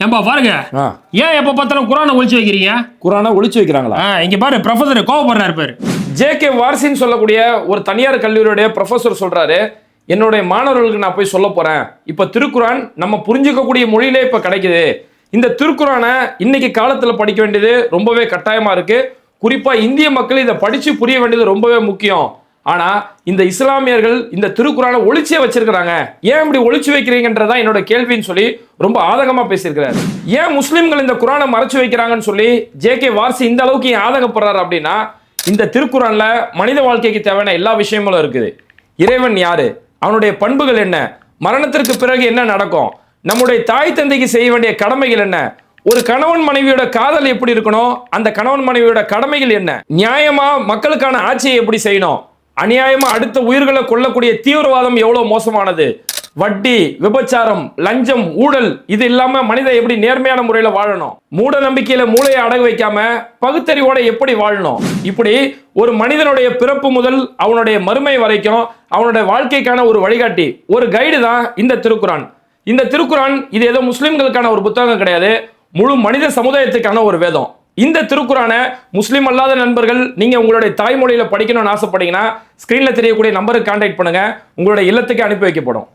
ஏன்பா பாருங்க, ஏன் எப்ப பார்த்தாலும் குரானை ஒழிச்சு வைக்கிறீங்க? குரானை ஒழிச்சு வைக்கிறாங்களா? இங்க பாரு, ப்ரொஃபசர் கோவப்படுறாரு பாரு. ஜே.கே. வார்சின்னு சொல்லக்கூடிய ஒரு தனியார் கல்லூரியுடைய ப்ரொஃபசர் சொல்றாரு, என்னுடைய மாணவர்களுக்கு நான் போய் சொல்ல போறேன், இப்ப திருக்குரான் நம்ம புரிஞ்சுக்கக்கூடிய மொழியிலே இப்ப கிடைக்குது, இந்த திருக்குரானை இன்னைக்கு காலத்துல படிக்க வேண்டியது ரொம்பவே கட்டாயமா இருக்கு, குறிப்பா இந்திய மக்கள் இதை படிச்சு புரிய வேண்டியது ரொம்பவே முக்கியம். ஆனா இந்த இஸ்லாமியர்கள் இந்த திருக்குறானை ஒளிச்சே வச்சிருக்கிறாங்க, ஏன் இப்படி ஒளிச்சு வைக்கிறீங்கன்றதா என்னோட கேள்வின்னு சொல்லி ரொம்ப ஆதகமா பேசியிருக்கிறாரு. ஏன் முஸ்லிம்கள் இந்த குரானை மறைச்சு வைக்கிறாங்கன்னு சொல்லி ஜே.கே. வார்சி இந்த அளவுக்கு ஆதகப்படுறாரு அப்படின்னா, இந்த திருக்குறான்ல மனித வாழ்க்கைக்கு தேவையான எல்லா விஷயங்களும் இருக்குது. இறைவன் யாரு, அவனுடைய பண்புகள் என்ன, மரணத்திற்கு பிறகு என்ன நடக்கும், நம்முடைய தாய் தந்தைக்கு செய்ய வேண்டிய கடமைகள் என்ன, ஒரு கணவன் மனைவியோட காதல் எப்படி இருக்கணும், அந்த கணவன் மனைவியோட கடமைகள் என்ன, நியாயமா மக்களுக்கான ஆட்சியை எப்படி செய்யணும், அநியாயமா அடுத்த உயிர்களை கொல்லக்கூடிய தீவிரவாதம் எவ்வளவு மோசமானது, வட்டி, விபச்சாரம், லஞ்சம், ஊழல், இது இல்லாம மனிதன் எப்படி நேர்மையான முறையில வாழணும், மூட நம்பிக்கையில மூளையை அடகு வைக்காம பகுத்தறிவோட எப்படி வாழணும், இப்படி ஒரு மனிதனுடைய பிறப்பு முதல் அவனுடைய மறுமை வரைக்கும் அவனுடைய வாழ்க்கைக்கான ஒரு வழிகாட்டி, ஒரு கைடு தான் இந்த திருக்குரான். இந்த திருக்குரான் இது ஏதோ முஸ்லிம்களுக்கான ஒரு புத்தகம் கிடையாது, முழு மனித சமுதாயத்துக்கான ஒரு வேதம். இந்த திருக்குறானை முஸ்லீம் அல்லாத நண்பர்கள் நீங்க உங்களுடைய தாய்மொழியில படிக்கணும்னு ஆசைப்பட்டீங்கன்னா ஸ்கிரீன்ல தெரியக்கூடிய நம்பருக்கு கான்டாக்ட் பண்ணுங்க, உங்களுடைய இல்லத்துக்கு அனுப்பி வைக்கப்படும்.